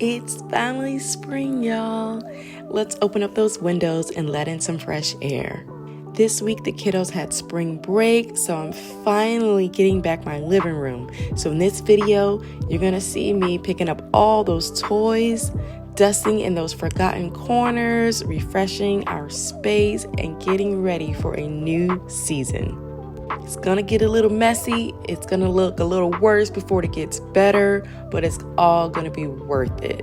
It's finally spring, y'all. Let's open up those windows and let in some fresh air. This week, the kiddos had spring break, so I'm finally getting back my living room. So in this video, you're gonna see me picking up all those toys, dusting in those forgotten corners, refreshing our space, and getting ready for a new season. It's gonna get a little messy. It's gonna look a little worse before it gets better, but it's all gonna be worth it.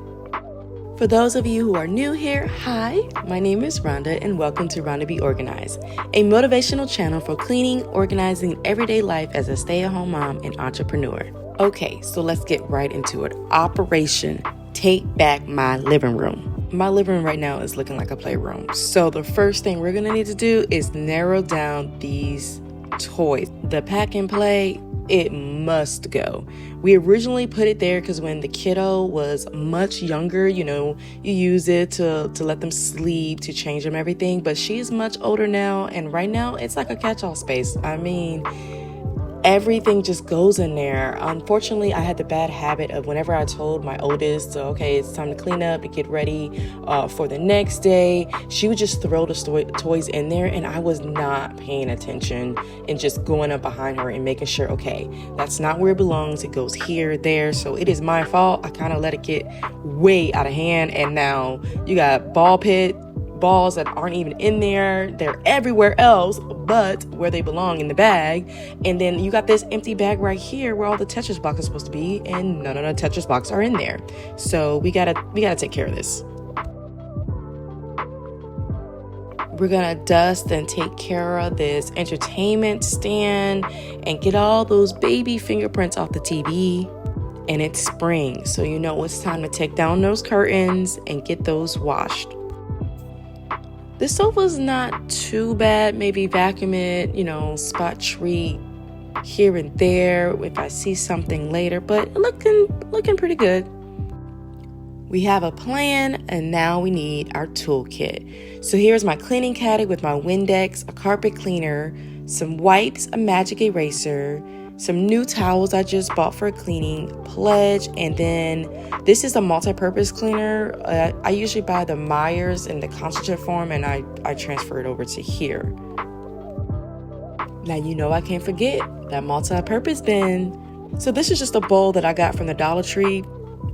For those of you who are new here, hi, my name is Rhonda and welcome to Rhonda Be Organized, a motivational channel for cleaning, organizing everyday life as a stay-at-home mom and entrepreneur. Okay, so let's get right into it. Operation Take Back My Living Room. My living room right now is looking like a playroom. So the first thing we're gonna need to do is narrow down these toys. The pack and play, it must go. We originally put it there because when the kiddo was much younger, you use it to let them sleep, to change them everything. But she's much older now, and right now it's like a catch-all space. I mean, everything just goes in there. Unfortunately, I had the bad habit of whenever I told my oldest, okay, it's time to clean up, to get ready for the next day, she would just throw the toys in there, and I was not paying attention and just going up behind her and making sure, okay, that's not where it belongs. It goes here, there. So it is my fault. I kind of let it get way out of hand, and now you got balls that aren't even in there. They're everywhere else but where they belong, in the bag. And then you got this empty bag right here where all the Tetris blocks are supposed to be, and none of the Tetris blocks are in there. So we gotta take care of this. We're gonna dust and take care of this entertainment stand and get all those baby fingerprints off the TV. And it's spring, so you know it's time to take down those curtains and get those washed. The sofa's not too bad. Maybe vacuum it, spot treat here and there if I see something later, but looking pretty good. We have a plan, and now we need our toolkit. So here's my cleaning caddy with my Windex, a carpet cleaner, some wipes, a magic eraser, some new towels I just bought for cleaning, Pledge, and then this is a multi-purpose cleaner. I usually buy the Myers in the concentrate form, and I transfer it over to here. Now I can't forget that multi-purpose bin. So this is just a bowl that I got from the Dollar Tree,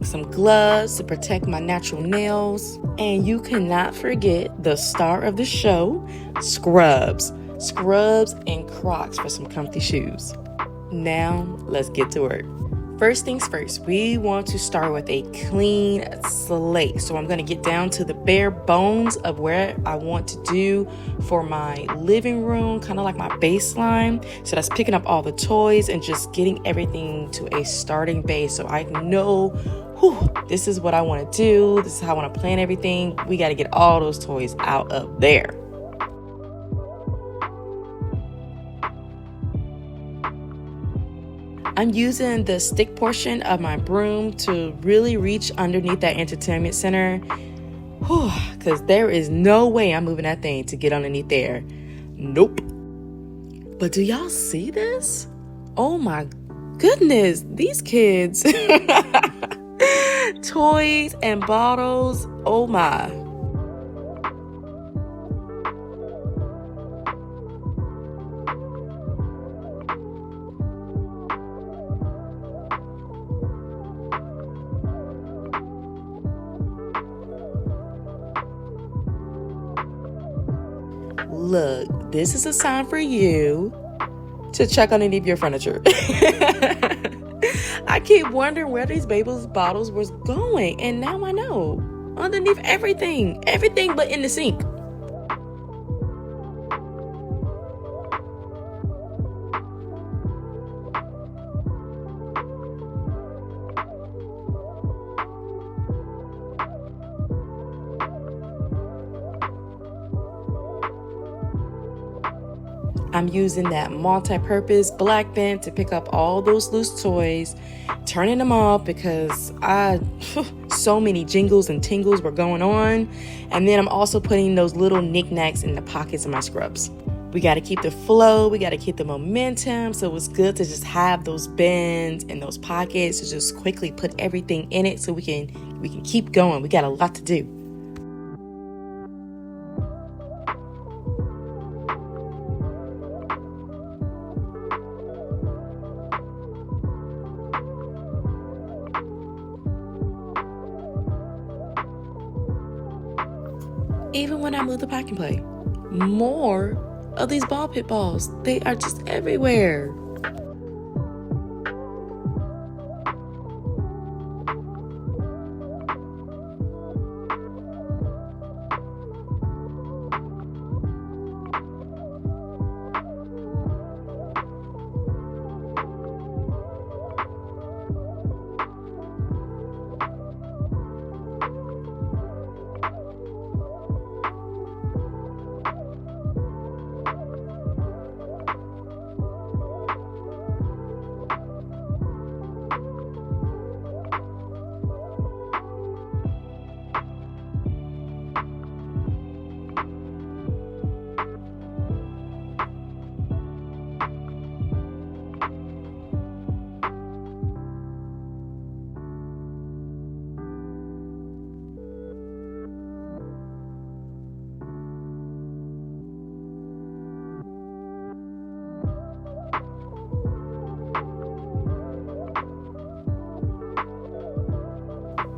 some gloves to protect my natural nails, and you cannot forget the star of the show, scrubs and Crocs for some comfy shoes. Now, let's get to work. First things first, we want to start with a clean slate. So I'm going to get down to the bare bones of where I want to do for my living room, kind of like my baseline. So that's picking up all the toys and just getting everything to a starting base. So I know, this is what I want to do. This is how I want to plan everything. We got to get all those toys out of there. I'm using the stick portion of my broom to really reach underneath that entertainment center. Because there is no way I'm moving that thing to get underneath there. Nope. But do y'all see this? Oh my goodness, these kids. Toys and bottles, oh my. Look, this is a sign for you to check underneath your furniture. I keep wondering where these baby's bottles was going, and now I know. Underneath everything but in the sink. I'm using that multi-purpose black bin to pick up all those loose toys, turning them off because so many jingles and tingles were going on. And then I'm also putting those little knickknacks in the pockets of my scrubs. We got to keep the flow. We got to keep the momentum. So it's good to just have those bins and those pockets to just quickly put everything in it so we can we can keep going. We got a lot to do. Even when I move the parking play, more of these ball pit balls, they are just everywhere.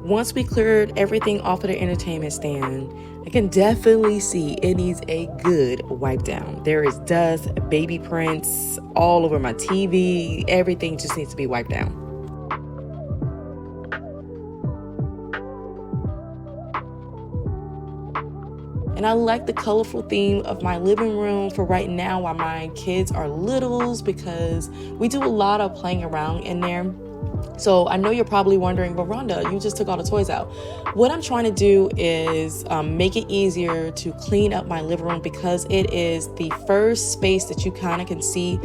Once we cleared everything off of the entertainment stand, I can definitely see it needs a good wipe down. There is dust, baby prints all over my TV. Everything just needs to be wiped down. And I like the colorful theme of my living room for right now while my kids are littles, because we do a lot of playing around in there. So I know you're probably wondering, but Rhonda, you just took all the toys out. What I'm trying to do is make it easier to clean up my living room, because it is the first space that you kind of can see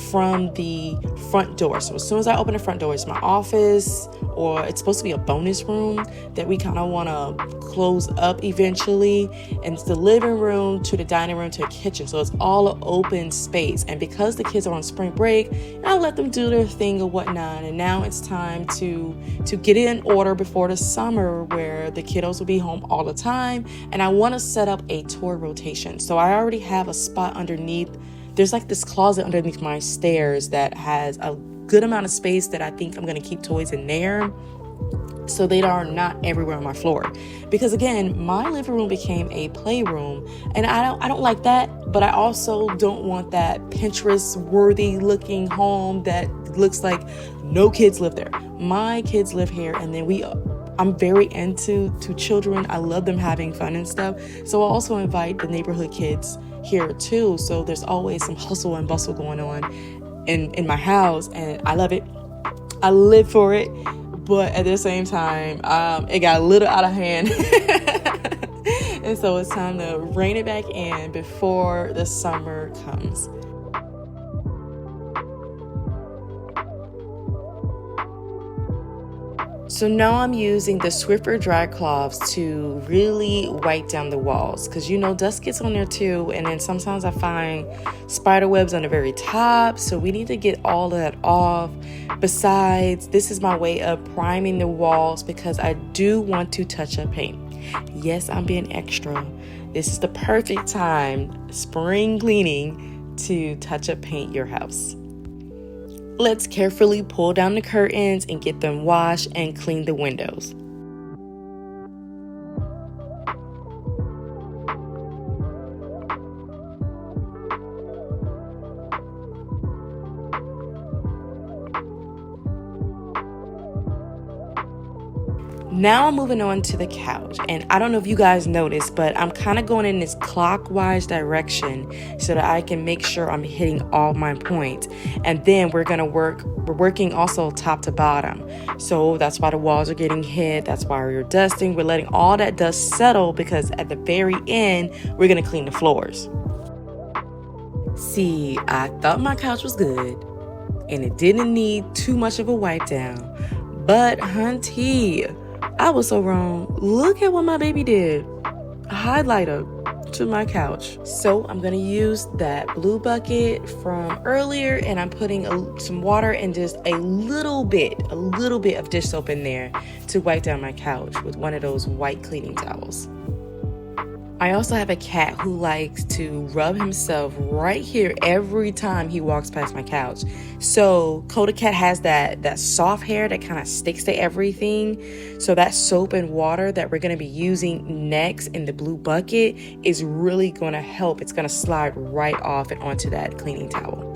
from the front door. So as soon as I open the front door, it's my office, or it's supposed to be a bonus room that we kind of want to close up eventually. And it's the living room to the dining room to the kitchen. So it's all an open space. And because the kids are on spring break, I'll let them do their thing or whatnot. And now it's time to get it in order before the summer, where the kiddos will be home all the time. And I want to set up a toy rotation. So I already have a spot underneath. There's like this closet underneath my stairs that has a good amount of space that I think I'm going to keep toys in there, so they are not everywhere on my floor. Because again, my living room became a playroom, and I don't like that, but I also don't want that Pinterest worthy looking home that looks like no kids live there. My kids live here, and then I'm very into children. I love them having fun and stuff. So I also invite the neighborhood kids here too. So there's always some hustle and bustle going on in my house, and I love it. I live for it. But at the same time, it got a little out of hand. And so it's time to rein it back in before the summer comes. So now I'm using the Swiffer dry cloths to really wipe down the walls, because dust gets on there too, and then sometimes I find spider webs on the very top, so we need to get all of that off. Besides, this is my way of priming the walls, because I do want to touch up paint. Yes, I'm being extra. This is the perfect time, spring cleaning, to touch up paint your house. Let's carefully pull down the curtains and get them washed and clean the windows. Now I'm moving on to the couch, and I don't know if you guys noticed, but I'm kind of going in this clockwise direction so that I can make sure I'm hitting all my points. And then we're working also top to bottom. So that's why the walls are getting hit. That's why we're dusting. We're letting all that dust settle, because at the very end, we're going to clean the floors. See, I thought my couch was good, and it didn't need too much of a wipe down. But hunty, I was so wrong. Look at what my baby did. A highlighter. to my couch. So I'm gonna use that blue bucket from earlier, and I'm putting some water and just a little bit of dish soap in there to wipe down my couch with one of those white cleaning towels. I also have a cat who likes to rub himself right here every time he walks past my couch. So Coda Cat has that soft hair that kind of sticks to everything. So that soap and water that we're going to be using next in the blue bucket is really going to help. It's going to slide right off and onto that cleaning towel.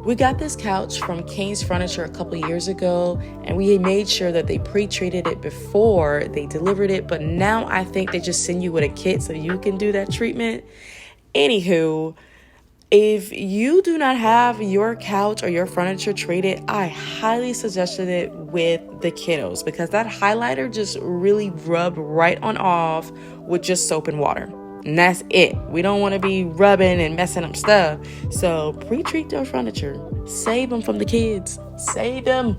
We got this couch from Kane's Furniture a couple years ago, and we made sure that they pre-treated it before they delivered it, but now I think they just send you with a kit so you can do that treatment. Anywho, if you do not have your couch or your furniture treated, I highly suggested it with the kiddos because that highlighter just really rubbed right on off with just soap and water. And that's it. We don't want to be rubbing and messing up stuff. So pre-treat your furniture. Save them from the kids. Save them.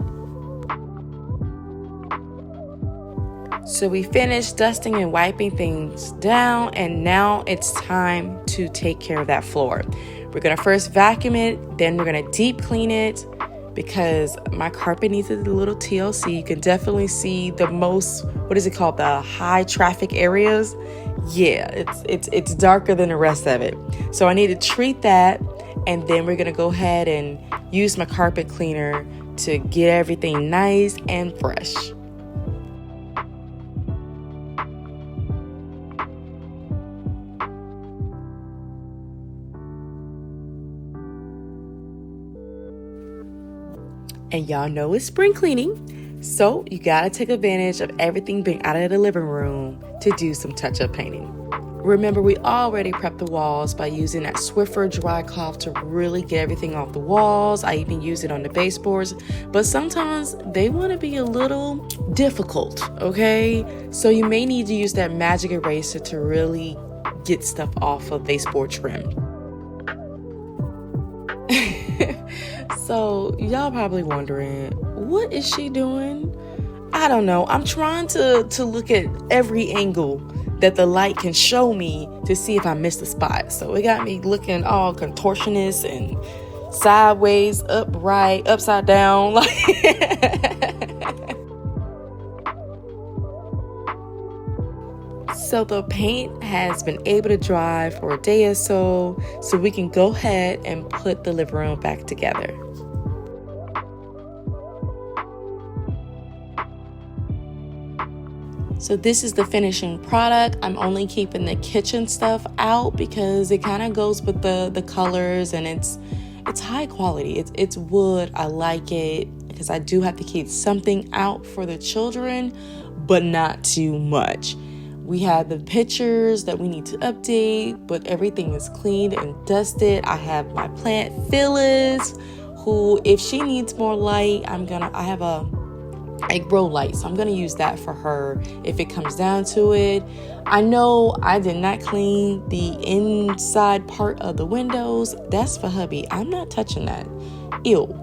So we finished dusting and wiping things down, and now it's time to take care of that floor. We're going to first vacuum it, then we're going to deep clean it because my carpet needs a little TLC. You can definitely see the most, the high traffic areas. Yeah, it's darker than the rest of it. So I need to treat that, and then we're going to go ahead and use my carpet cleaner to get everything nice and fresh. And y'all know it's spring cleaning, so you gotta take advantage of everything being out of the living room to do some touch-up painting. Remember, we already prepped the walls by using that Swiffer dry cloth to really get everything off the walls. I even use it on the baseboards, but sometimes they want to be a little difficult, okay? So you may need to use that magic eraser to really get stuff off of baseboard trim. So y'all probably wondering, what is she doing? I don't know. I'm trying to look at every angle that the light can show me to see if I missed a spot. So it got me looking all contortionist and sideways, upright, upside down. So the paint has been able to dry for a day or so we can go ahead and put the living room back together. So this is the finishing product. I'm only keeping the kitchen stuff out because it kind of goes with the colors, and it's high quality. It's wood. I like it because I do have to keep something out for the children, but not too much. We have the pictures that we need to update, but everything is cleaned and dusted. I have my plant Phyllis, who, if she needs more light, I have a grow light, so I'm gonna use that for her if it comes down to it. I know I did not clean the inside part of the windows. That's for hubby. I'm not touching that. Ew.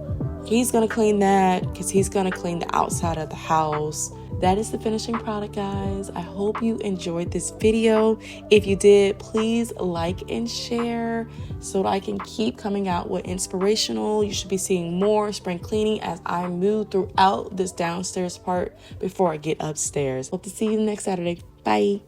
He's gonna clean that because he's gonna clean the outside of the house. That is the finishing product, guys. I hope you enjoyed this video. If you did, please like and share so that I can keep coming out with inspirational. You should be seeing more spring cleaning as I move throughout this downstairs part before I get upstairs. Hope to see you next Saturday. Bye.